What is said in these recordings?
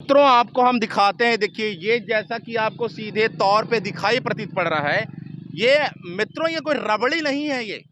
मित्रों आपको हम दिखाते हैं, देखिए ये जैसा कि आपको सीधे तौर पे दिखाई प्रतीत पड़ रहा है, ये मित्रों ये कोई रबड़ी नहीं है। ये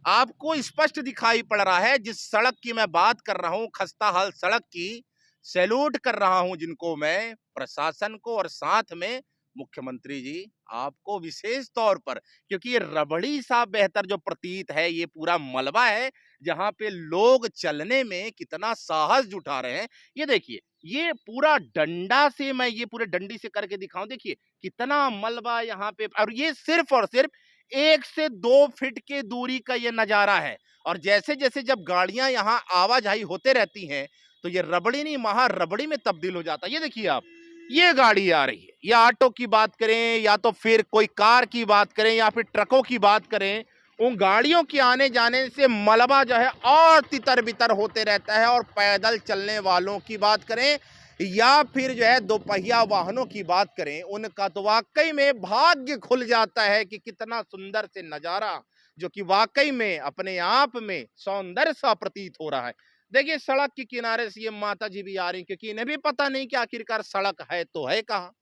आपको स्पष्ट दिखाई पड़ रहा है। जिस सड़क की मैं बात कर रहा हूं, खस्ता हाल सड़क की, सैल्यूट कर रहा हूं जिनको मैं, प्रशासन को और साथ में मुख्यमंत्री जी आपको विशेष तौर पर, क्योंकि ये रबड़ी सा बेहतर जो प्रतीत है, ये पूरा मलबा है जहां पे लोग चलने में कितना साहस जुटा रहे हैं। ये देखिए, ये पूरा डंडा से मैं ये पूरे डंडी से करके दिखाऊं, देखिए कितना मलबा यहाँ पे, और ये सिर्फ और सिर्फ 1 से 2 फीट की दूरी का ये नजारा है। और जैसे जैसे जब गाड़ियां यहाँ आवाजाही होते रहती हैं तो ये रबड़ी नहीं महा रबड़ी में तब्दील हो जाता है। ये देखिए आप, ये गाड़ी आ रही है, या ऑटो की बात करें या तो फिर कोई कार की बात करें या फिर ट्रकों की बात करें, उन गाड़ियों के आने जाने से मलबा जो है और तितर बितर होते रहता है। और पैदल चलने वालों की बात करें या फिर जो है दोपहिया वाहनों की बात करें, उनका तो वाकई में भाग्य खुल जाता है कि कितना सुंदर से नजारा, जो कि वाकई में अपने आप में सौंदर्य सा प्रतीत हो रहा है। देखिए सड़क के किनारे से ये माता जी भी आ रही, क्योंकि इन्हें भी पता नहीं कि आखिरकार सड़क है तो है कहाँ।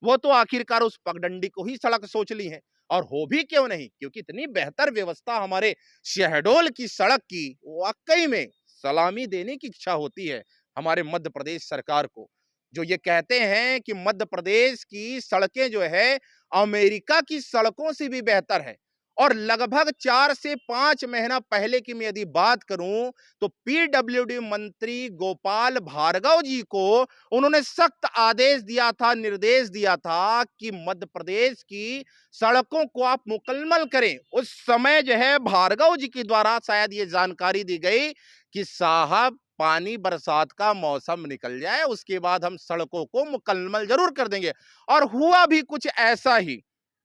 वो तो आखिरकार उस पगडंडी को ही सड़क सोच ली है, और हो भी क्यों नहीं, क्योंकि इतनी बेहतर व्यवस्था हमारे शहडोल की सड़क की, वाकई में सलामी देने की इच्छा होती है हमारे मध्य प्रदेश सरकार को, जो ये कहते हैं कि मध्य प्रदेश की सड़कें जो है अमेरिका की सड़कों से भी बेहतर है। और लगभग 4 से 5 महीना पहले की मैं यदि बात करूं तो पीडब्ल्यूडी मंत्री गोपाल भार्गव जी को उन्होंने सख्त आदेश दिया था, निर्देश दिया था कि मध्य प्रदेश की सड़कों को आप मुकम्मल करें। उस समय जो है भार्गव जी के द्वारा शायद ये जानकारी दी गई कि साहब पानी बरसात का मौसम निकल जाए उसके बाद हम सड़कों को मुकम्मल जरूर कर देंगे। और हुआ भी कुछ ऐसा ही,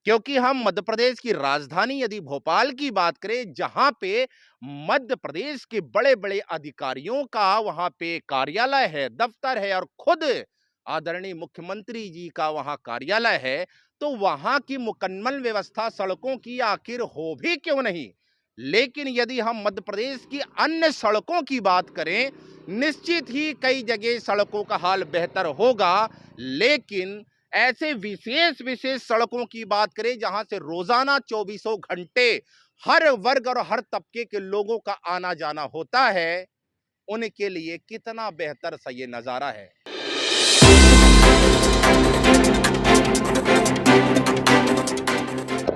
क्योंकि हम मध्य प्रदेश की राजधानी यदि भोपाल की बात करें, जहां पे मध्य प्रदेश के बड़े बड़े अधिकारियों का वहां पे कार्यालय है, दफ्तर है, और खुद आदरणीय मुख्यमंत्री जी का वहां कार्यालय है, तो वहां की मुकम्मल व्यवस्था सड़कों की आखिर हो भी क्यों नहीं। लेकिन यदि हम मध्य प्रदेश की अन्य सड़कों की बात करें, निश्चित ही कई जगह सड़कों का हाल बेहतर होगा। लेकिन ऐसे विशेष विशेष सड़कों की बात करें जहां से रोजाना चौबीसों घंटे हर वर्ग और हर तबके के लोगों का आना जाना होता है, उनके लिए कितना बेहतर सा ये नजारा है।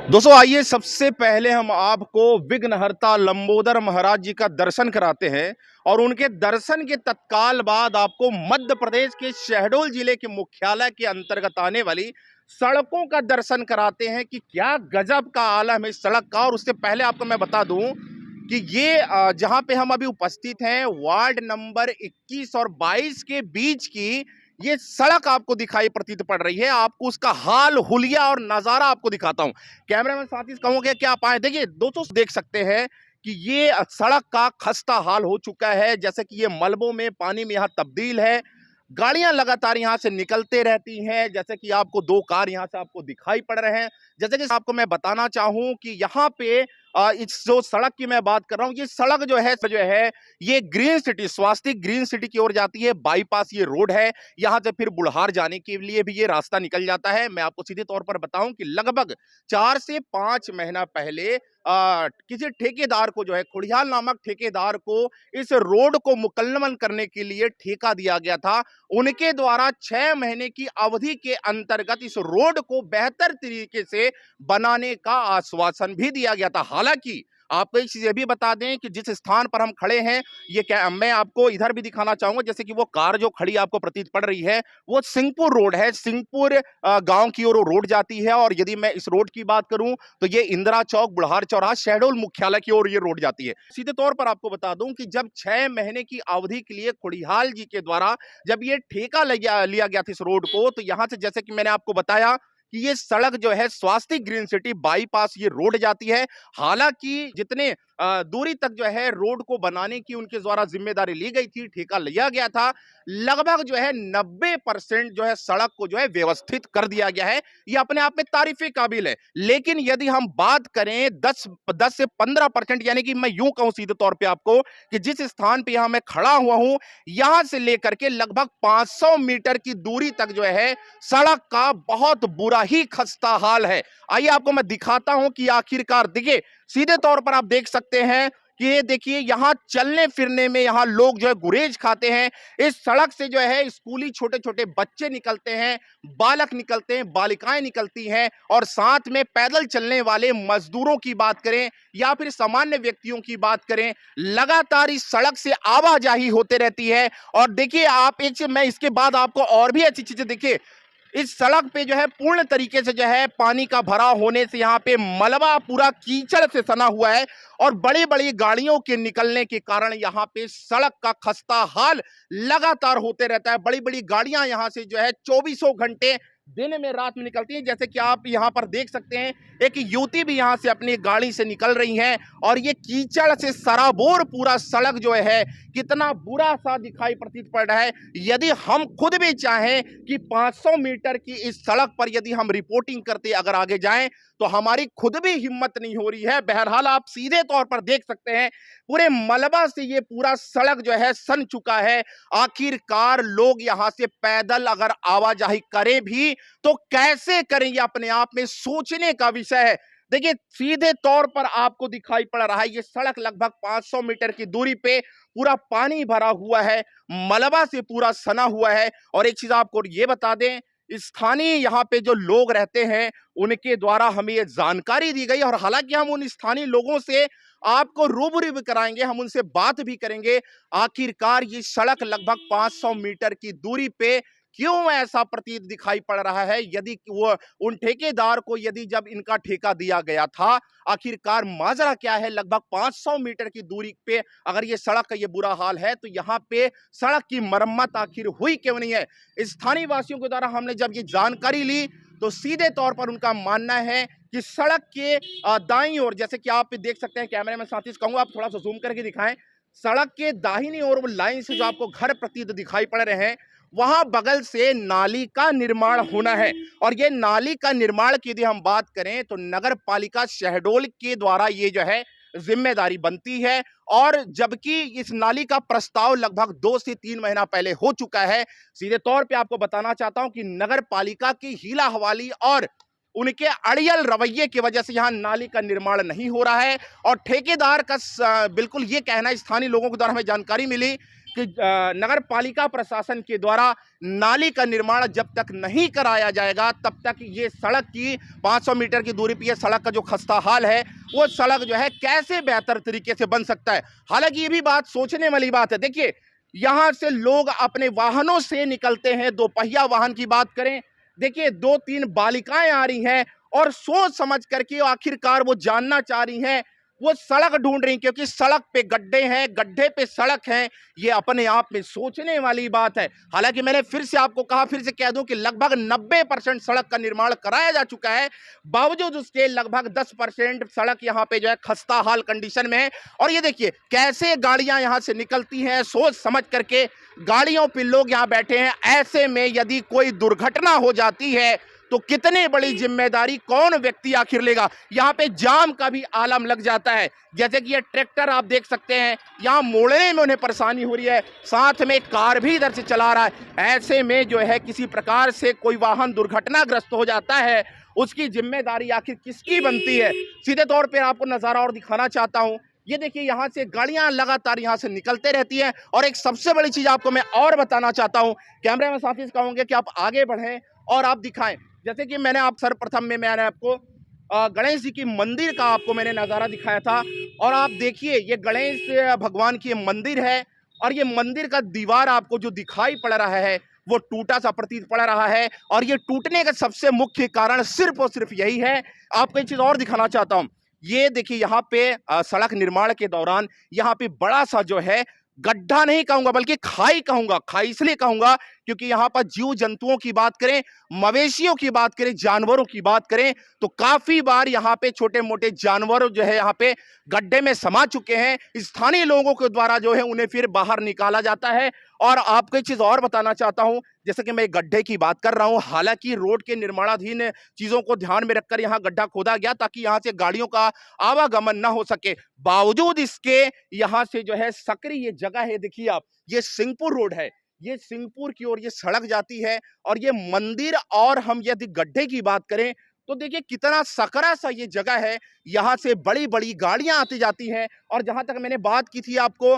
दोस्तों आइए सबसे पहले हम आपको विघ्नहर्ता लंबोदर महाराज जी का दर्शन कराते हैं, और उनके दर्शन के तत्काल बाद आपको मध्य प्रदेश के शहडोल जिले के मुख्यालय के अंतर्गत आने वाली सड़कों का दर्शन कराते हैं कि क्या गजब का आलम है इस सड़क का। और उससे पहले आपको मैं बता दूं कि ये जहां पे हम अभी उपस्थित हैं, वार्ड नंबर 21 और 22 के बीच की ये सड़क आपको दिखाई प्रतीत पड़ रही है। आपको उसका हाल हुलिया और नजारा आपको दिखाता हूं। कैमरामैन साथी कहूंगे क्या आप आए, देखिए दोस्तों देख सकते हैं कि ये सड़क का खस्ता हाल हो चुका है, जैसे कि ये मलबों में पानी में यहां तब्दील है। गाड़ियां लगातार यहां से निकलते रहती हैं, जैसे कि आपको 2 कार यहां से आपको दिखाई पड़ रहे हैं। जैसे कि आपको मैं बताना चाहूं कि यहां पे इस जो सड़क की मैं बात कर रहा हूं, ये सड़क जो है ये ग्रीन सिटी, स्वास्तिक ग्रीन सिटी की ओर जाती है। बाईपास ये रोड है, यहां से फिर बुल्हार जाने के लिए भी ये रास्ता निकल जाता है। मैं आपको सीधे तौर पर बताऊं कि लगभग 4 से 5 महीना पहले किसी ठेकेदार को जो है, खुड़ियाल नामक ठेकेदार को इस रोड को मुकम्मल करने के लिए ठेका दिया गया था। उनके द्वारा 6 महीने की अवधि के अंतर्गत इस रोड को बेहतर तरीके से बनाने का आश्वासन भी दिया गया था। हालांकि आपको एक चीज ये भी बता दें कि जिस स्थान पर हम खड़े हैं, ये क्या मैं आपको इधर भी दिखाना चाहूंगा, जैसे कि वो कार जो खड़ी आपको प्रतीत पड़ रही है, वो सिंहपुर रोड है। सिंहपुर गांव की ओर रोड जाती है। और यदि मैं इस रोड की बात करूं तो ये इंदिरा चौक, बुढ़ार चौराहा, शहडोल मुख्यालय की ओर ये रोड जाती है। सीधे तौर पर आपको बता दूं कि जब 6 महीने की अवधि के लिए खुड़ियाल जी के द्वारा जब ये ठेका लिया गया था इस रोड को, तो यहां से जैसे कि मैंने आपको बताया कि ये सड़क जो है स्वास्तिक ग्रीन सिटी बाईपास ये रोड जाती है। हालांकि जितने दूरी तक जो है रोड को बनाने की उनके द्वारा जिम्मेदारी ली गई थी, ठेका लिया गया था। लगभग जो है 90% जो है सड़क को जो है व्यवस्थित कर दिया गया है। ये अपने आप में तारीफे काबिल है। लेकिन यदि हम बात करें 10 से 15%, यानी कि मैं यूं कहूं सीधे तौर पे आपको कि जिस स्थान पे यहां मैं खड़ा हुआ हूं, यहां से लेकर के लगभग 500 मीटर की दूरी तक जो है सड़क का बहुत बुरा ही खस्ता हाल है। आइए आपको मैं दिखाता हूं कि आखिरकार देखिए, सीधे तौर पर आप देख सकते हैं कि ये देखिए यहां चलने फिरने में यहां लोग जो है गुरेज खाते हैं। इस सड़क से जो है स्कूली छोटे छोटे बच्चे निकलते हैं, बालक निकलते हैं, बालिकाएं निकलती हैं, और साथ में पैदल चलने वाले मजदूरों की बात करें या फिर सामान्य व्यक्तियों की बात करें, लगातार इस सड़क से आवाजाही होते रहती है। और देखिए आप एक चीज, मैं इसके बाद आपको और भी अच्छी चीजें देखिए, इस सड़क पे जो है पूर्ण तरीके से जो है पानी का भरा होने से यहाँ पे मलबा पूरा कीचड़ से सना हुआ है, और बड़ी बड़ी गाड़ियों के निकलने के कारण यहाँ पे सड़क का खस्ता हाल लगातार होते रहता है। बड़ी बड़ी गाड़ियां यहाँ से जो है 24 घंटे दिन में रात में निकलती है। जैसे कि आप यहाँ पर देख सकते हैं, एक युवती भी यहाँ से अपनी गाड़ी से निकल रही है, और ये कीचड़ से सराबोर पूरा सड़क जो है कितना बुरा सा दिखाई प्रतीत पड़ रहा है। यदि हम खुद भी चाहें कि 500 मीटर की इस सड़क पर यदि हम रिपोर्टिंग करते अगर आगे जाएं, तो हमारी खुद भी हिम्मत नहीं हो रही है। बहरहाल आप सीधे तौर पर देख सकते हैं, पूरे मलबा से ये पूरा सड़क जो है सन चुका है। आखिरकार लोग यहां से पैदल अगर आवाजाही करें भी तो कैसे करें, ये अपने आप में सोचने का विषय है। देखिए सीधे तौर पर आपको दिखाई पड़ रहा है, ये सड़क लगभग 500 मीटर की दूरी पे पूरा पानी भरा हुआ है, मलबा से पूरा सना हुआ है। और एक चीज आपको ये बता दें, स्थानीय यहाँ पे जो लोग रहते हैं उनके द्वारा हमें ये जानकारी दी गई, और हालांकि हम उन स्थानीय लोगों से आपको रूबरू भी कराएंगे, हम उनसे बात भी करेंगे। आखिरकार ये सड़क लगभग 500 मीटर की दूरी पे क्यों ऐसा प्रतीत दिखाई पड़ रहा है, यदि वो उन ठेकेदार को यदि जब इनका ठेका दिया गया था, आखिरकार माजरा क्या है। लगभग 500 मीटर की दूरी पे अगर ये सड़क का ये बुरा हाल है, तो यहाँ पे सड़क की मरम्मत आखिर हुई क्यों नहीं है। स्थानीय वासियों के द्वारा हमने जब ये जानकारी ली, तो सीधे तौर पर उनका मानना है कि सड़क के दाईं ओर, जैसे कि आप देख सकते हैं, कैमरे में साथी कहूंगा आप थोड़ा सा जूम करके दिखाएं, सड़क के दाहिनी ओर वो लाइन से जो आपको घर प्रतीत दिखाई पड़ रहे हैं, वहां बगल से नाली का निर्माण होना है। और ये नाली का निर्माण की यदि हम बात करें, तो नगर पालिका शहडोल के द्वारा ये जो है जिम्मेदारी बनती है। और जबकि इस नाली का प्रस्ताव लगभग 2 से 3 महीना पहले हो चुका है। सीधे तौर पे आपको बताना चाहता हूं कि नगर पालिका की हीला हवाली और उनके अड़ियल रवैये की वजह से यहां नाली का निर्माण नहीं हो रहा है। और ठेकेदार का बिल्कुल ये कहना है, स्थानीय लोगों के द्वारा हमें जानकारी मिली कि नगर पालिका प्रशासन के द्वारा नाली का निर्माण जब तक नहीं कराया जाएगा, तब तक ये सड़क की 500 मीटर की दूरी पर सड़क का जो खस्ता हाल है, वो सड़क जो है कैसे बेहतर तरीके से बन सकता है। हालांकि ये भी बात सोचने वाली बात है। देखिए यहां से लोग अपने वाहनों से निकलते हैं, 2 पहिया वाहन की बात करें, देखिए 2-3 बालिकाएं आ रही हैं और सोच समझ करके आखिरकार वो जानना चाह रही हैं, वो सड़क ढूंढ रही, क्योंकि सड़क पे गड्ढे हैं, गड्ढे पे सड़क है। ये अपने आप में सोचने वाली बात है। हालांकि मैंने फिर से आपको कहा, फिर से कह दूं कि लगभग 90% सड़क का निर्माण कराया जा चुका है, बावजूद उसके लगभग 10% सड़क यहाँ पे जो है खस्ता हाल कंडीशन में है। और ये देखिए कैसे गाड़ियां यहाँ से निकलती हैं, सोच समझ करके गाड़ियों पे लोग यहाँ बैठे हैं। ऐसे में यदि कोई दुर्घटना हो जाती है, तो कितनी बड़ी जिम्मेदारी कौन व्यक्ति आखिर लेगा। यहाँ पे जाम का भी आलम लग जाता है। जैसे कि ये ट्रैक्टर आप देख सकते हैं, यहाँ मोड़ने में उन्हें परेशानी हो रही है, साथ में कार भी इधर से चला रहा है। ऐसे में जो है किसी प्रकार से कोई वाहन दुर्घटनाग्रस्त हो जाता है, उसकी जिम्मेदारी आखिर किसकी बनती है। सीधे तौर पर आपको नजारा और दिखाना चाहता हूँ, ये देखिए यहाँ से गाड़ियां लगातार यहाँ से निकलते रहती हैं। और एक सबसे बड़ी चीज आपको मैं और बताना चाहता हूँ, कैमरे में साथी कहूंगे कि आप आगे बढ़ें और आप दिखाएं। जैसे कि मैंने आप सर्वप्रथम में मैंने आपको गणेश जी की मंदिर का आपको मैंने नज़ारा दिखाया था, और आप देखिए ये गणेश भगवान की मंदिर है, और ये मंदिर का दीवार आपको जो दिखाई पड़ रहा है वो टूटा सा प्रतीत पड़ रहा है। और ये टूटने का सबसे मुख्य कारण सिर्फ और सिर्फ यही है। आपको एक चीज़ और दिखाना चाहता हूँ, ये देखिए यहाँ पे सड़क निर्माण के दौरान यहाँ पे बड़ा सा जो है गड्ढा नहीं कहूंगा बल्कि खाई कहूंगा, खाई इसलिए कहूंगा क्योंकि यहाँ पर जीव जंतुओं की बात करें, मवेशियों की बात करें, जानवरों की बात करें तो काफी बार यहाँ पे छोटे मोटे जानवर जो है यहाँ पे गड्ढे में समा चुके हैं। स्थानीय लोगों के द्वारा जो है उन्हें फिर बाहर निकाला जाता है। और आपको एक चीज और बताना चाहता हूं, जैसे कि मैं गड्ढे की बात कर रहा हूं, हालांकि रोड के निर्माणाधीन चीजों को ध्यान में रखकर यहां गड्ढा खोदा गया ताकि यहां से गाड़ियों का आवागमन ना हो सके। बावजूद इसके यहां से जो है सकरी ये जगह है, देखिए आप, ये सिंहपुर रोड है, ये सिंहपुर की ओर ये सड़क जाती है और ये मंदिर, और हम यदि गड्ढे की बात करें तो देखिए कितना सकरा सा ये जगह है। यहां से बड़ी बड़ी गाड़ियां आती जाती हैं। और जहां तक मैंने बात की थी आपको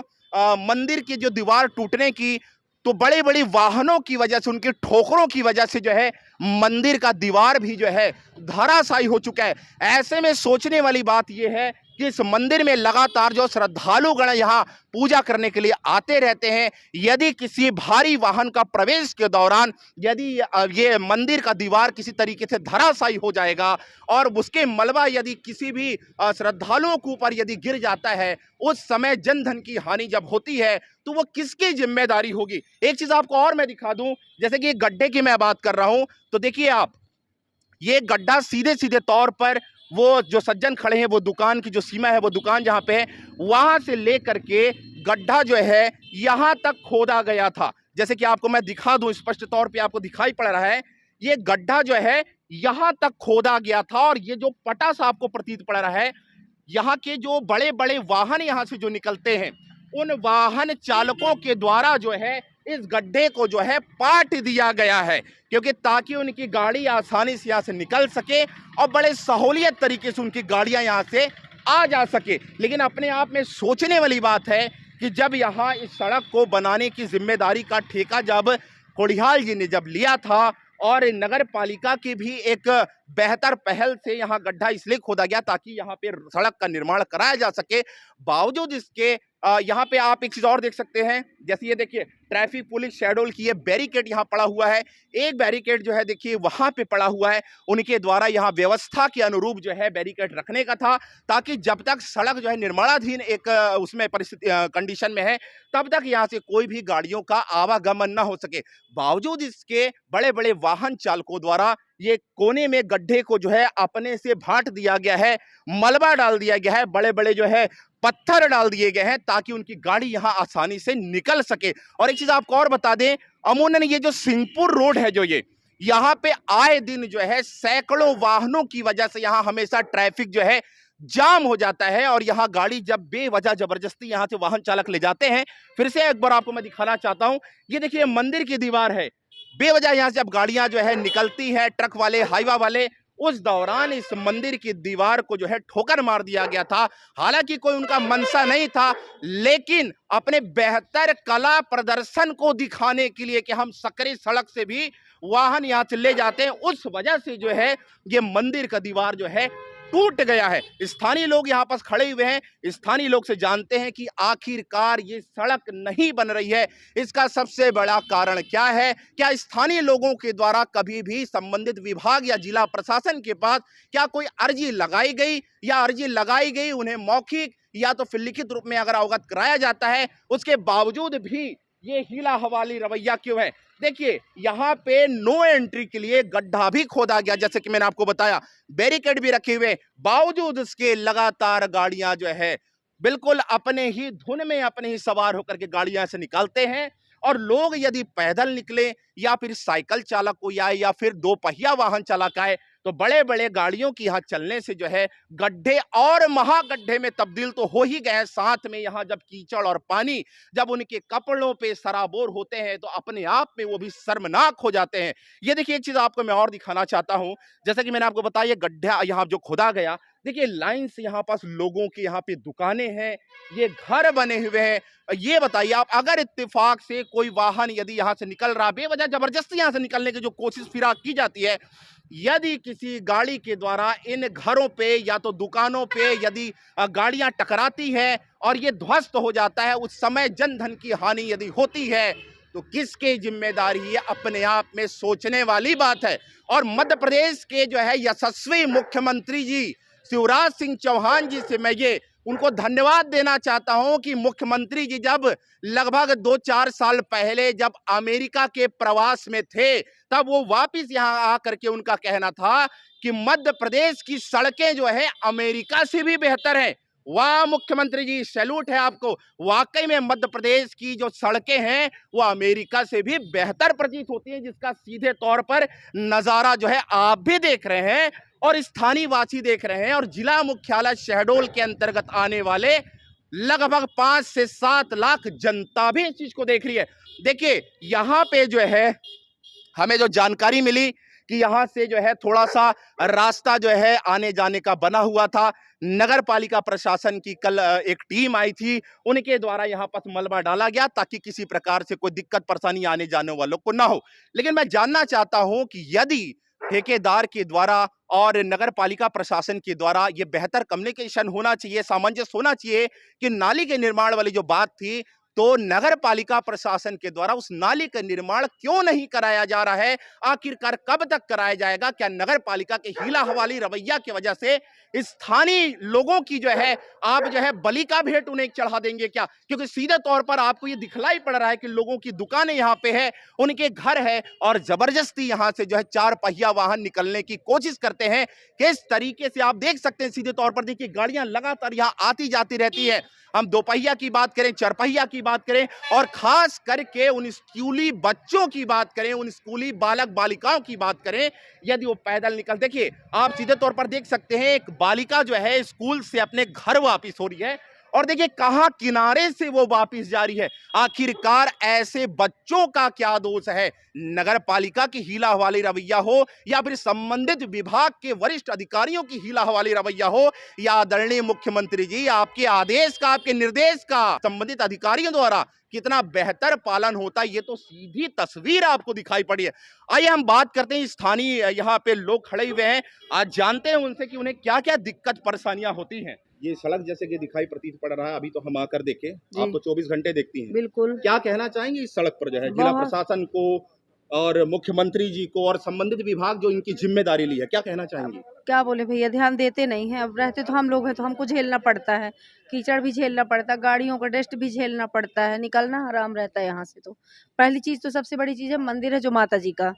मंदिर की जो दीवार टूटने की, तो बड़े बड़े वाहनों की वजह से, उनकी ठोकरों की वजह से जो है मंदिर का दीवार भी जो है धराशायी हो चुका है। ऐसे में सोचने वाली बात यह है कि इस मंदिर में लगातार जो श्रद्धालुगण यहाँ पूजा करने के लिए आते रहते हैं, यदि किसी भारी वाहन का प्रवेश के दौरान यदि ये मंदिर का दीवार किसी तरीके से धराशायी हो जाएगा और उसके मलबा यदि किसी भी श्रद्धालुओं के ऊपर यदि गिर जाता है, उस समय जनधन की हानि जब होती है तो वो किसकी जिम्मेदारी होगी। एक चीज आपको और मैं दिखा दूं, जैसे कि गड्ढे की मैं बात कर रहा हूं, तो देखिए आप, ये गड्ढा सीधे सीधे तौर पर वो जो सज्जन खड़े हैं, वो दुकान की जो सीमा है, वो दुकान जहां पे है, वहां से लेकर के गड्ढा जो है यहां तक खोदा गया था। जैसे कि आपको मैं दिखा दूं, स्पष्ट तौर पे आपको दिखाई पड़ रहा है, ये गड्ढा जो है यहां तक खोदा गया था। और ये जो पटा सा आपको प्रतीत पड़ रहा है, यहाँ के जो बड़े बड़े वाहन यहां से जो निकलते हैं, उन वाहन चालकों के द्वारा जो है इस गड्ढे को जो है पाट दिया गया है, क्योंकि ताकि उनकी गाड़ी आसानी से यहाँ से निकल सके और बड़े सहूलियत तरीके से उनकी गाड़ियां यहाँ से आ जा सके। लेकिन अपने आप में सोचने वाली बात है कि जब यहाँ इस सड़क को बनाने की जिम्मेदारी का ठेका जब कोड़ियाल जी ने जब लिया था, और नगर पालिका की भी एक बेहतर पहल से यहाँ गड्ढा इसलिए खोदा गया ताकि यहाँ पे सड़क का निर्माण कराया जा सके, बावजूद इसके यहाँ पे आप एक चीज और देख सकते हैं। जैसे ये देखिए, ट्रैफिक पुलिस शेड्यूल की ये बैरिकेड यहाँ पड़ा हुआ है, एक बैरिकेड जो है देखिए वहां पे पड़ा हुआ है, उनके द्वारा यहाँ व्यवस्था के अनुरूप जो है बैरिकेड रखने का था, ताकि जब तक सड़क जो है निर्माणाधीन एक उसमें परिस्थिति कंडीशन में है, तब तक यहाँ से कोई भी गाड़ियों का आवागमन न हो सके। बावजूद इसके बड़े बड़े वाहन चालकों द्वारा ये कोने में गड्ढे को जो है अपने से भाट दिया गया है, मलबा डाल दिया गया है, बड़े बड़े जो है पत्थर डाल दिए गए हैं ताकि उनकी गाड़ी यहां आसानी से निकल सके। और एक चीज आपको और बता दें, अमूमन ये जो सिंहपुर रोड है, जो ये यहाँ पे आए दिन जो है सैकड़ों वाहनों की वजह से यहाँ हमेशा ट्रैफिक जो है जाम हो जाता है। और यहाँ गाड़ी जब बेवजह जबरदस्ती यहाँ से वाहन चालक ले जाते हैं, फिर से एक बार आपको मैं दिखाना चाहता हूं, ये देखिए मंदिर की दीवार है, बेवजह यहाँ से अब गाड़ियां जो है निकलती है, ट्रक वाले, हाईवा वाले, उस दौरान इस मंदिर की दीवार को जो है ठोकर मार दिया गया था। हालांकि कोई उनका मनसा नहीं था, लेकिन अपने बेहतर कला प्रदर्शन को दिखाने के लिए कि हम सकरी सड़क से भी वाहन यहाँ से ले जाते हैं, उस वजह से जो है ये मंदिर का दीवार जो है टूट गया है। स्थानीय लोग यहाँ पास खड़े हुए हैं, स्थानीय लोग से जानते हैं कि आखिरकार ये सड़क नहीं बन रही है, इसका सबसे बड़ा कारण क्या है। क्या स्थानीय लोगों के द्वारा कभी भी संबंधित विभाग या जिला प्रशासन के पास क्या कोई अर्जी लगाई गई, या अर्जी लगाई गई उन्हें मौखिक या तो फिर लिखित रूप में अगर अवगत कराया जाता है, उसके बावजूद भी ये हीला हवाली रवैया क्यों है। देखिए यहाँ पे नो एंट्री के लिए गड्ढा भी खोदा गया, जैसे कि मैंने आपको बताया, बैरिकेड भी रखे हुए, बावजूद इसके लगातार गाड़ियां जो है बिल्कुल अपने ही धुन में अपने ही सवार होकर के गाड़ियां से निकालते हैं। और लोग यदि पैदल निकले या फिर साइकिल चालक को या फिर दो पहिया वाहन चालक आए, तो बड़े बड़े गाड़ियों की यहाँ चलने से जो है गड्ढे और महागड्ढे में तब्दील तो हो ही गए। साथ में यहाँ जब कीचड़ और पानी जब उनके कपड़ों पे सराबोर होते हैं, तो अपने आप में वो भी शर्मनाक हो जाते हैं। ये देखिए एक चीज आपको मैं और दिखाना चाहता हूँ, जैसा कि मैंने आपको बताया, गड्ढा यहाँ जो खोदा गया, देखिए लाइन से यहाँ पास लोगों की यहाँ पे दुकानें हैं, ये घर बने हुए हैं। ये बताइए आप, अगर इत्तेफाक से कोई वाहन यदि यहाँ से निकल रहा, बेवजह जबरदस्ती यहाँ से निकलने की जो कोशिश फिराक की जाती है, यदि किसी गाड़ी के द्वारा इन घरों पे या तो दुकानों पे यदि गाड़ियां टकराती है और ये ध्वस्त हो जाता है, उस समय जनधन की हानि यदि होती है, तो किसकी जिम्मेदारी है, अपने आप में सोचने वाली बात है। और मध्य प्रदेश के जो है यशस्वी मुख्यमंत्री जी शिवराज सिंह चौहान जी से मैं ये उनको धन्यवाद देना चाहता हूं कि मुख्यमंत्री जी जब लगभग 2-4 साल पहले जब अमेरिका के प्रवास में थे, तब वो वापस यहां आकर के उनका कहना था कि मध्य प्रदेश की सड़कें जो है अमेरिका से भी बेहतर हैं। वाह मुख्यमंत्री जी, सैल्यूट है आपको। वाकई में मध्य प्रदेश की जो सड़कें हैं वो अमेरिका से भी बेहतर प्रतीत होती हैं, जिसका सीधे तौर पर नजारा जो है आप भी देख रहे हैं और स्थानीय वासी देख रहे हैं और जिला मुख्यालय शहडोल के अंतर्गत आने वाले लगभग 5 से 7 लाख जनता भी इस चीज को देख रही है। देखिए यहां पे जो है हमें जो जानकारी मिली कि यहाँ से जो है थोड़ा सा रास्ता जो है आने जाने का बना हुआ था। नगर पालिका प्रशासन की कल एक टीम आई थी, उनके द्वारा यहाँ पर मलबा डाला गया ताकि किसी प्रकार से कोई दिक्कत परेशानी आने जाने वालों को ना हो। लेकिन मैं जानना चाहता हूं कि यदि ठेकेदार के द्वारा और नगर पालिका प्रशासन के द्वारा ये बेहतर कम्युनिकेशन होना चाहिए, सामंजस्य होना चाहिए कि नाली के निर्माण वाली जो बात थी, तो नगर पालिका प्रशासन के द्वारा उस नाली का निर्माण क्यों नहीं कराया जा रहा है? आखिरकार कब तक कराया जाएगा? क्या नगर पालिका के हीला हवाली रवैया की वजह से स्थानीय लोगों की जो है आप जो है बलि का भेंट उन्हें चढ़ा देंगे क्या? क्योंकि सीधे तौर पर आपको ये दिखलाई पड़ रहा है कि लोगों की दुकानें यहाँ पे है, उनके घर है और जबरदस्ती यहाँ से जो है 4 पहिया वाहन निकलने की कोशिश करते हैं। किस तरीके से आप देख सकते हैं, सीधे तौर पर देखिए गाड़ियां लगातार यहाँ आती जाती रहती है। हम 2 पहिया की बात करें, 4 पहिया की बात करें और खास करके उन स्कूली बच्चों की बात करें, उन स्कूली बालक बालिकाओं की बात करें, यदि वो पैदल निकल, देखिए आप सीधे तौर पर देख सकते हैं एक बालिका जो है स्कूल से अपने घर वापस हो रही है और देखिए कहां किनारे से वो वापस जा रही है। आखिरकार ऐसे बच्चों का क्या दोष है? नगर पालिका की हीला हवाली रवैया हो या फिर संबंधित विभाग के वरिष्ठ अधिकारियों की हीला हवाली रवैया हो या आदरणीय मुख्यमंत्री जी आपके आदेश का, आपके निर्देश का संबंधित अधिकारियों द्वारा कितना बेहतर पालन होता है, ये तो सीधी तस्वीर आपको दिखाई पड़ी है। आइए हम बात करते हैं, स्थानीय यहाँ पे लोग खड़े हुए हैं, आज जानते हैं उनसे कि उन्हें क्या क्या दिक्कत परेशानियां होती हैं। ये सड़क जैसे कि दिखाई प्रतीत पड़ रहा है, अभी तो हम आकर देखे, आप तो 24 घंटे देखती हैं। बिल्कुल। क्या कहना चाहेंगे इस सड़क पर जो है जिला प्रशासन को और मुख्यमंत्री जी को और संबंधित विभाग जो इनकी जिम्मेदारी ली है, क्या कहना चाहेंगे? क्या बोले भैया, ध्यान देते नहीं है। अब रहते तो हम लोग हैं तो हमको झेलना पड़ता है, कीचड़ भी झेलना पड़ता है, गाड़ियों का डस्ट भी झेलना पड़ता है, निकलना हराम रहता है यहाँ से। तो पहली चीज़ तो सबसे बड़ी चीज़ है मंदिर है जो माता जी का,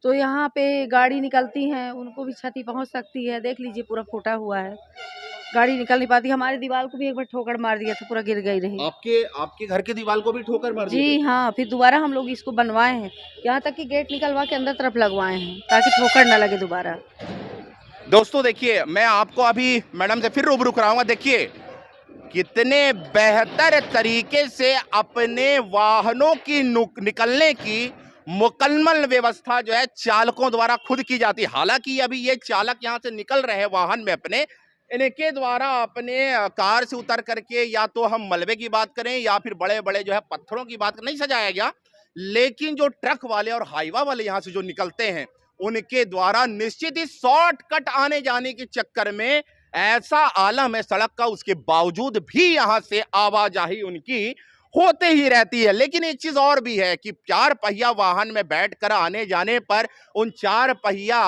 तो यहाँ पे गाड़ी निकलती हैं उनको भी क्षति पहुँच सकती है। देख लीजिए पूरा फूटा हुआ है, गाड़ी निकल नहीं पाती। हमारी दीवार को भी एक बार ठोकर मार दिया था, पूरा गिर गई रही। आपके घर के दीवार को भी ठोकर मार दी? जी हाँ, फिर दोबारा हम लोग इसको बनवाए हैं, यहाँ तक कि गेट निकलवा के अंदर तरफ लगवाए हैं ताकि ठोकर ना लगे दोबारा। दोस्तों देखिए मैं आपको अभी मैडम से फिर रूबरू कराऊंगा। देखिए कितने बेहतर तरीके से अपने वाहनों की निकलने की मुकम्मल व्यवस्था जो है चालकों द्वारा खुद की जाती है। हालांकि अभी ये चालक यहाँ से निकल रहे हैं वाहन में अपने, इनके द्वारा अपने कार से उतर करके या तो हम मलबे की बात करें या फिर बड़े बड़े जो है पत्थरों की बात नहीं सजाया गया, लेकिन जो ट्रक वाले और हाईवा वाले यहाँ से जो निकलते हैं उनके द्वारा निश्चित ही शॉर्टकट आने जाने के चक्कर में ऐसा आलम है सड़क का, उसके बावजूद भी यहाँ से आवाजाही उनकी होते ही रहती है। लेकिन एक चीज और भी है कि 4 पहिया वाहन में बैठकर आने जाने पर उन 4 पहिया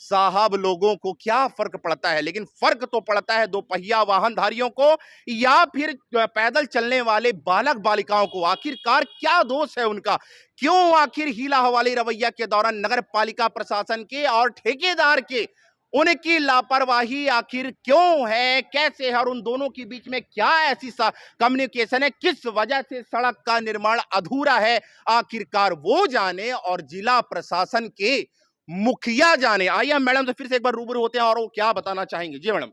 साहब लोगों को क्या फर्क पड़ता है, लेकिन फर्क तो पड़ता है 2 पहिया वाहनधारियों को या फिर पैदल चलने वाले बालक बालिकाओं को। आखिरकार क्या दोष है उनका? क्यों आखिर हीला हवाली रवैया के दौरान नगर पालिका प्रशासन के और ठेकेदार के उनकी लापरवाही आखिर क्यों है, कैसे है और उन दोनों के बीच में क्या ऐसी कम्युनिकेशन है, किस वजह से सड़क का निर्माण अधूरा है, आखिरकार वो जाने और जिला प्रशासन के मुखिया जाने। आइए हम मैडम से फिर से एक बार रूबरू होते हैं और वो क्या बताना चाहेंगे। जी मैडम।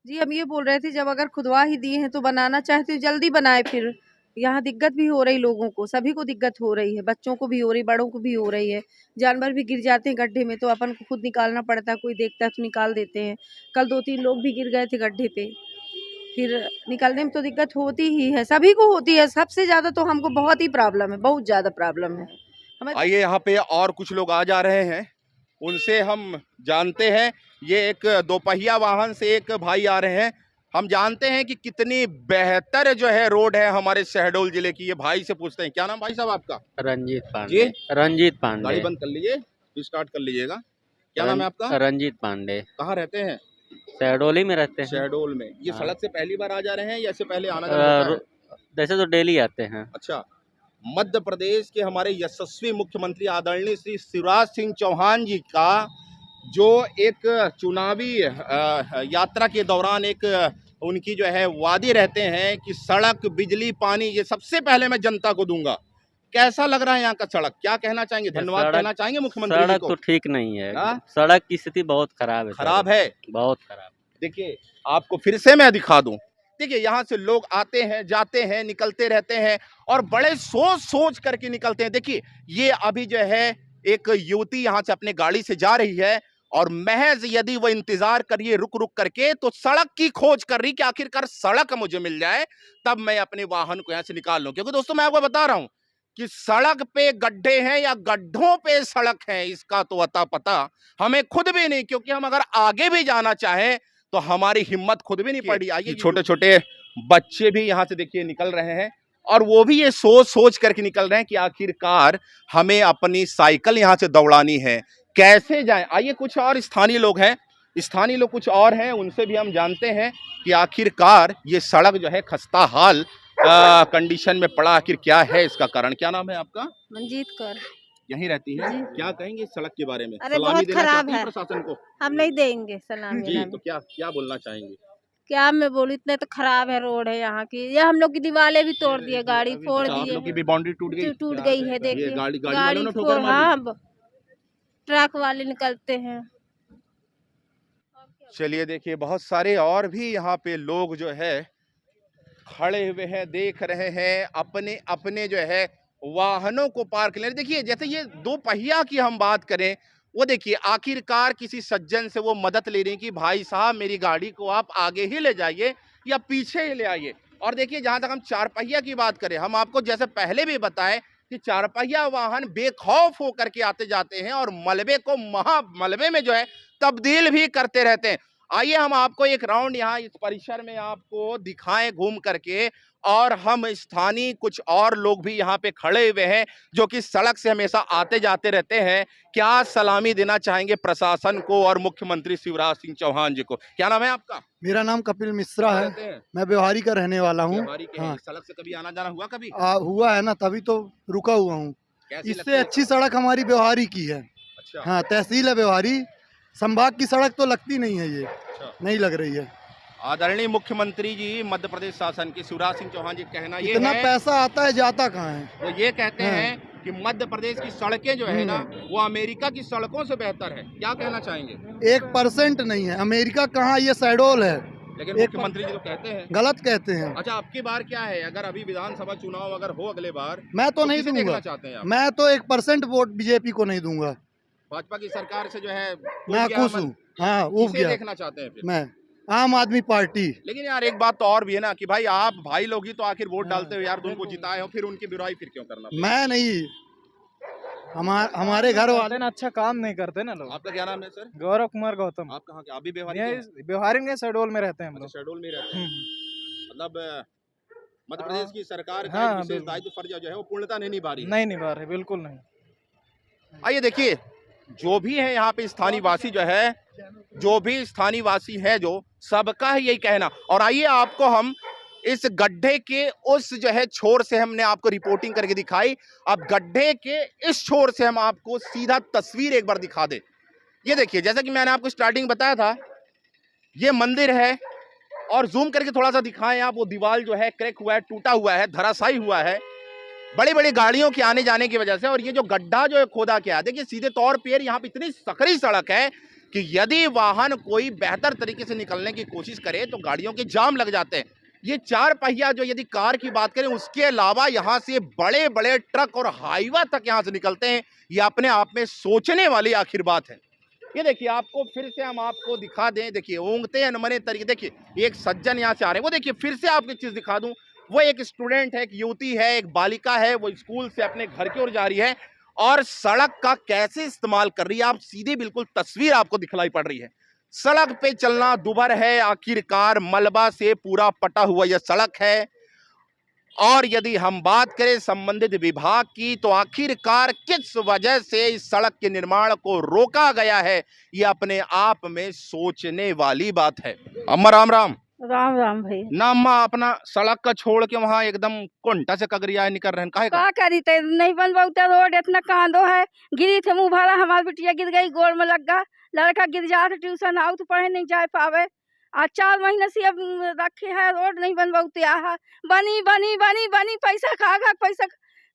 जी हम ये बोल रहे थे, जब अगर खुदवा ही दिए हैं तो बनाना चाहते हो जल्दी बनाए। फिर यहाँ दिक्कत भी हो रही, लोगों को सभी को दिक्कत हो रही है, बच्चों को भी हो रही, बड़ों को भी हो रही है। जानवर भी गिर जाते हैं गड्ढे में तो अपन को खुद निकालना पड़ता है, कोई देखता है तो निकाल देते हैं। कल 2-3 लोग भी गिर गए थे गड्ढे पे, फिर निकलने में तो दिक्कत होती ही है, सभी को होती है। सबसे ज़्यादा तो हमको बहुत ही प्रॉब्लम है, बहुत ज़्यादा प्रॉब्लम है हमें। आइए यहाँ पे और कुछ लोग आ जा रहे हैं, उनसे हम जानते हैं। ये एक 2 पहिया वाहन से एक भाई आ रहे हैं, हम जानते हैं कि कितनी बेहतर जो है रोड है हमारे शहडोल जिले की। ये भाई से पूछते हैं, क्या नाम भाई साहब आपका? रंजीत पांडे। रंजीत पांडे। गाड़ी बंद कर लीजिए, स्टार्ट कर लीजिएगा। क्या नाम है आपका? रंजीत पांडे। कहाँ रहते हैं? शहडोल ही में रहते हैं। शहडोल में। ये हाँ। सड़क से पहली बार आ जा रहे हैं या इससे पहले आना जाना होता है? वैसे तो डेली आते हैं। अच्छा, मध्य प्रदेश के हमारे यशस्वी मुख्यमंत्री आदरणीय श्री शिवराज सिंह चौहान जी का जो एक चुनावी यात्रा के दौरान एक उनकी जो है वादे रहते हैं कि सड़क, बिजली, पानी ये सबसे पहले मैं जनता को दूंगा। कैसा लग रहा है यहाँ का सड़क? क्या कहना चाहेंगे? धन्यवाद कहना चाहेंगे मुख्यमंत्री जी सड़क को? तो ठीक नहीं है। हाँ? सड़क की स्थिति बहुत खराब है। खराब है, बहुत खराब। देखिए आपको फिर से मैं दिखा दूं। देखिए यहाँ से लोग आते हैं, जाते हैं, निकलते रहते हैं और बड़े सोच सोच करके निकलते हैं। देखिए ये अभी जो है एक युवती यहाँ से अपने गाड़ी से जा रही है और महज यदि वो इंतजार करिए रुक रुक करके तो सड़क की खोज कर रही कि आखिरकार सड़क मुझे मिल जाए तब मैं अपने वाहन को यहाँ से निकाल लूं। क्योंकि दोस्तों मैं आपको बता रहा हूं कि सड़क पे गड्ढे हैं या गड्ढों पे सड़क है, इसका तो अता पता हमें खुद भी नहीं, क्योंकि हम अगर आगे भी जाना चाहें तो हमारी हिम्मत खुद भी नहीं पड़ी। आइए छोटे छोटे बच्चे भी यहाँ से देखिए निकल रहे हैं और वो भी ये सोच सोच करके निकल रहे हैं कि आखिरकार हमें अपनी साइकिल यहाँ से दौड़ानी है, कैसे जाएं। आइए कुछ और स्थानीय लोग हैं, स्थानीय लोग कुछ और हैं, उनसे भी हम जानते हैं कि आखिरकार ये सड़क जो है खस्ता हाल कंडीशन में पड़ा, आखिर क्या है इसका कारण। क्या नाम है आपका? मंजीत कौर। यहीं रहती है? क्या कहेंगे इस सड़क के बारे में? अरे सलामी बहुत देना खराब चाहती हैं है। प्रशासन को? हम नहीं देंगे सलामी। जी, तो क्या क्या बोलना चाहेंगे? क्या मैं बोलूं, इतने तो खराब है रोड है यहाँ की। ये हम लोग की दीवारें भी तोड़ दिए, गाड़ी फोड़ अच्छा, आप दिए, लोग की भी बाउंड्री टूट गई? टूट गई है। देखिए ये गाड़ी वालों ने ठोकर फोड़, मारी? हाँ ट्रक वाले निकलते हैं। चलिए देखिए बहुत सारे और भी यहाँ पे लोग जो है खड़े हुए हैं, देख रहे हैं, अपने अपने जो है वाहनों को पार्क ले। देखिए जैसे ये दो पहिया की हम बात करें, वो देखिए आखिरकार किसी सज्जन से वो मदद ले रहे हैं कि भाई साहब मेरी गाड़ी को आप आगे ही ले जाइए या पीछे ही ले आइए। और देखिए जहां तक हम चार पहिया की बात करें, हम आपको जैसे पहले भी बताएं कि चार पहिया वाहन बेखौफ होकर के आते जाते हैं और मलबे को मलबे में जो है तब्दील भी करते रहते हैं। आइए हम आपको एक राउंड यहाँ इस परिसर में आपको दिखाएं घूम करके, और हम स्थानीय कुछ और लोग भी यहाँ पे खड़े हुए हैं जो कि सड़क से हमेशा आते जाते रहते हैं। क्या सलामी देना चाहेंगे प्रशासन को और मुख्यमंत्री शिवराज सिंह चौहान जी को? क्या नाम है आपका? मेरा नाम कपिल मिश्रा है, रहते हैं? मैं व्यवहारी का रहने वाला हूँ। व्यवहारी के हैं। हाँ, सड़क से कभी आना जाना हुआ कभी? हुआ है ना, तभी तो रुका हुआ हूँ। कैसी लगती इससे है? अच्छी सड़क हमारी व्यवहारी की है। अच्छा, हाँ, तहसील है व्यवहारी, संभाग की सड़क तो लगती नहीं है, ये अच्छा। नहीं लग रही है। आदरणीय मुख्यमंत्री जी मध्य प्रदेश शासन के शिवराज सिंह चौहान जी कहना ये इतना है, पैसा आता है जाता कहाँ है? वो ये कहते हाँ। हैं कि मध्य प्रदेश की सड़कें जो है ना वो अमेरिका की सड़कों से बेहतर है। क्या कहना चाहेंगे? 1% नहीं है, अमेरिका कहाँ, ये शहडोल है। लेकिन मुख्यमंत्री जी तो कहते हैं। गलत कहते हैं। अच्छा, आपकी बार क्या है, अगर अभी विधानसभा चुनाव अगर हो अगले बार मैं तो नहीं किसे देखना दूंगा, चाहते हैं आप? मैं तो 1% वोट बीजेपी को नहीं दूंगा। भाजपा की सरकार से जो है मैं खुश हूँ। हाँ, उब किसे गया देखना चाहते हैं फिर? मैं, आम आदमी पार्टी। लेकिन यार एक बात तो और भी है ना कि भाई आप भाई लोग ही तो आखिर वोट डालते हो यार, तो उनको जिताए हो, फिर उनकी बुराई फिर क्यों करना? मैं नहीं, हमारे घर वाले ना अच्छा काम नहीं करते ना लोग। आपका क्या नाम है सर? गौरव कुमार गौतम। आप कहाँ के? आप भी व्यवहारिक ये हैं? व्यवहारिक में शहडोल में रहते हैं हम अच्छा, लोग। शहडोल में रहते हैं। मतलब मध्य हाँ। प्रदेश की सरकार का हाँ, एक विशेष बिल्कुल। दायित्व फर्ज जो है वो पूर्णता नहीं निभा रही है। नहीं निभा रहे, बिल्कुल नहीं। आइए देखिए जो भी है यहाँ पे स्थानीय वासी जो है, जो भी स्थानीय वासी है, जो सबका है यही कहना। और आइए आपको हम इस गड्ढे के उस जो है छोर से हमने आपको रिपोर्टिंग करके दिखाई, अब गड्ढे के इस छोर से हम आपको सीधा तस्वीर एक बार दिखा दे। ये देखिए जैसा कि मैंने आपको स्टार्टिंग बताया था, ये मंदिर है और जूम करके थोड़ा सा दिखाएं आप, वो दीवार जो है क्रैक हुआ है, टूटा हुआ है, धराशायी हुआ है बड़ी बड़ी गाड़ियों के आने जाने की वजह से। और ये जो गड्ढा जो है खोदा क्या है, देखिए सीधे तौर पर यहाँ पे इतनी सकरी सड़क है कि यदि वाहन कोई बेहतर तरीके से निकलने की कोशिश करे तो गाड़ियों के जाम लग जाते हैं। ये चार पहिया जो यदि कार की बात करें, उसके अलावा यहाँ से बड़े बड़े ट्रक और हाईवा तक यहाँ से निकलते हैं। ये अपने आप में सोचने वाली आखिर बात है। ये देखिए आपको फिर से हम आपको दिखा दें, देखिए ऊँगते अनमने तरीके, देखिए एक सज्जन यहाँ से आ रहे हैं, वो देखिए फिर से आपको एक चीज़ दिखा दूँ, वो एक स्टूडेंट है, एक युवती है, एक बालिका है, वो स्कूल से अपने घर की ओर जा रही है और सड़क का कैसे इस्तेमाल कर रही है, आप सीधी बिल्कुल तस्वीर आपको दिखलाई पड़ रही है। सड़क पे चलना दुभर है, आखिरकार मलबा से पूरा पटा हुआ यह सड़क है और यदि हम बात करें संबंधित विभाग की तो आखिरकार किस वजह से इस सड़क के निर्माण को रोका गया है, ये अपने आप में सोचने वाली बात है। अम्मा राम राम राम राम भाई। ना अम्मा, अपना सड़क का छोड़ के वहाँ एकदम कोंटा से कगरिया निकल रहे हैं, काहे का? का करी ते नहीं बनवाते रोड, इतना कांदो है। गिरी थे मुँह भरा, हमारी बिटिया गिर गई, गोड़ में लग गया, लड़का गिर जा रहा ट्यूशन आउट पढ़े नहीं जा पावे। आज 4 महीने से अब रखे है, रोड नहीं बनवाते आहा। बनी बनी बनी बनी पैसा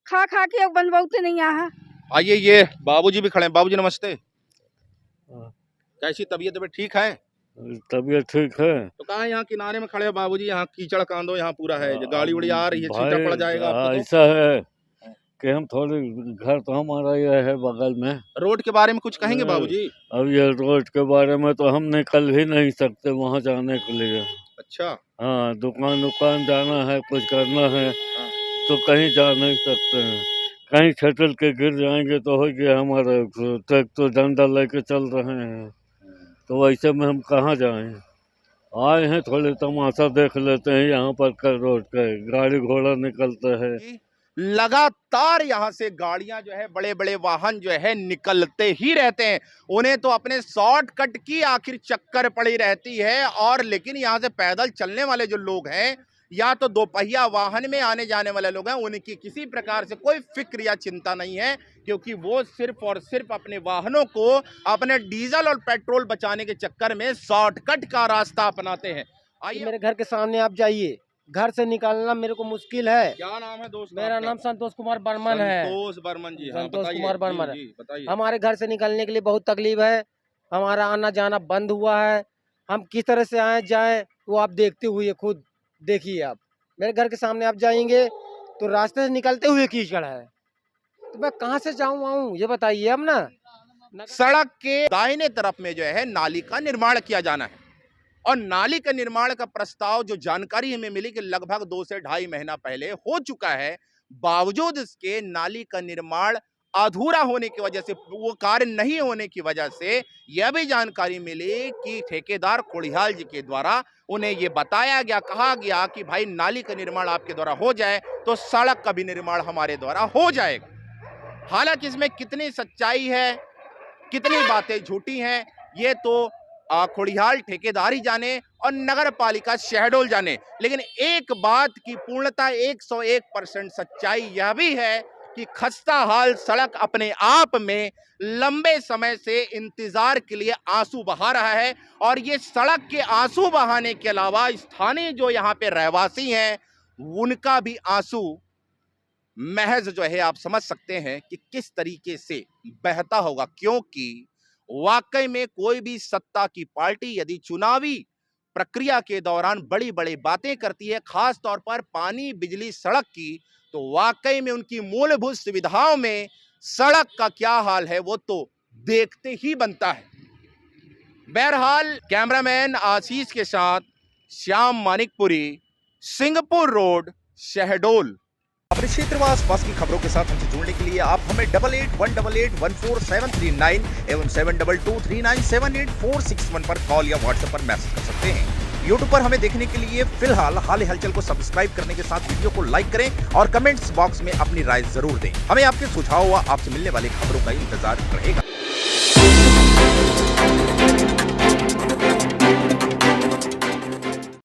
खा खा के अब बनवाते नहीं आहा। आइए, ये बाबूजी भी खड़े हैं। बाबूजी नमस्ते। कैसी तबीयत ठीक है? तबीयत ठीक है। तो कहाँ यहाँ किनारे में खड़े हैं बाबूजी, यहाँ कीचड़ कांदो यहाँ पूरा है, जो गाड़ी उड़ी आ रही है, छींटा पड़ जाएगा आपको तो। ऐसा है कि हम थोड़ी घर तो हमारा ये है बगल में। रोड के बारे में कुछ कहेंगे बाबूजी? अब ये रोड के बारे में तो हम निकल ही नहीं सकते वहाँ जाने के लिए। अच्छा। हाँ, दुकान जाना है, कुछ करना है तो कहीं जा नहीं सकते हैं। कहीं छटल के गिर जाएंगे तो हो गया, हमारे ट्रैक्टर डंडा लेके चल रहे हैं, तो वैसे में हम कहाँ जाएं। आए हैं थोड़े तमाशा देख लेते हैं, यहाँ पर रोड का गाड़ी घोड़ा निकलता है। लगातार यहाँ से गाड़ियां जो है, बड़े बड़े वाहन जो है निकलते ही रहते हैं। उन्हें तो अपने शॉर्टकट की आखिर चक्कर पड़ी रहती है। और लेकिन यहाँ से पैदल चलने वाले जो लोग हैं या तो दोपहिया वाहन में आने जाने वाले लोग हैं, उनकी किसी प्रकार से कोई फिक्र या चिंता नहीं है, क्योंकि वो सिर्फ और सिर्फ अपने वाहनों को अपने डीजल और पेट्रोल बचाने के चक्कर में शॉर्टकट का रास्ता अपनाते हैं। आइए, मेरे घर के सामने आप जाइए, घर से निकालना मेरे को मुश्किल है। क्या नाम है दोस्त? मेरा नाम संतोष कुमार बर्मन है। संतोष बर्मन जी। हाँ, संतोष बताइए। कुमार बर्मन। जी, बताइए। हमारे घर से निकलने के लिए बहुत तकलीफ है, हमारा आना जाना बंद हुआ है। हम किस तरह से आए जाएं वो आप देखते हुए खुद देखिए। आप मेरे घर के सामने आप जाएंगे तो रास्ते से निकलते हुए कीचड़ है, तो मैं कहाँ से जाऊँ आऊँ ये बताइए। अब ना सड़क के दाहिने तरफ में जो है नाली का निर्माण किया जाना है, और नाली का निर्माण का प्रस्ताव जो जानकारी हमें मिली कि लगभग 2 से 2.5 महीना पहले हो चुका है। बावजूद इसके नाली का निर्माण अधूरा होने की वजह से, वो कार्य नहीं होने की वजह से यह भी जानकारी मिली कि ठेकेदार खोड़ियाल जी के द्वारा उन्हें ये बताया गया, कहा गया कि भाई नाली का निर्माण आपके द्वारा हो जाए तो सड़क का भी निर्माण हमारे द्वारा हो जाएगा। हालांकि इसमें कितनी सच्चाई है, कितनी बातें झूठी हैं, ये तो खोड़ियाल ठेकेदार ही जाने और नगर पालिका शहडोल जाने। लेकिन एक बात की पूर्णता 101% सच्चाई यह भी है कि खस्ता हाल सड़क अपने आप में लंबे समय से इंतजार के लिए आंसू बहा रहा है। और ये सड़क के आंसू बहाने के अलावा स्थानीय जो यहाँ पे रहवासी हैं उनका भी आंसू महज जो है, आप समझ सकते हैं कि किस तरीके से बहता होगा। क्योंकि वाकई में कोई भी सत्ता की पार्टी यदि चुनावी प्रक्रिया के दौरान बड़ी बड़ी बातें करती है, खास तौर पर पानी, बिजली, सड़क की, तो वाकई में उनकी मूलभूत सुविधाओं में सड़क का क्या हाल है वो तो देखते ही बनता है। बहरहाल, कैमरामैन आशीष के साथ श्याम मानिकपुरी, सिंहपुर रोड, शहडोल। अपने क्षेत्र व आसपास की खबरों के साथ हमसे जुड़ने के लिए आप हमें 8818881479 एवं 7223978461 पर कॉल या व्हाट्सएप पर मैसेज कर सकते हैं। YouTube पर हमें देखने के लिए फिलहाल हाल हलचल को सब्सक्राइब करने के साथ वीडियो को लाइक करें और कमेंट्स बॉक्स में अपनी राय जरूर दें। हमें आपके सुझाव व आपसे मिलने वाली खबरों का इंतजार रहेगा।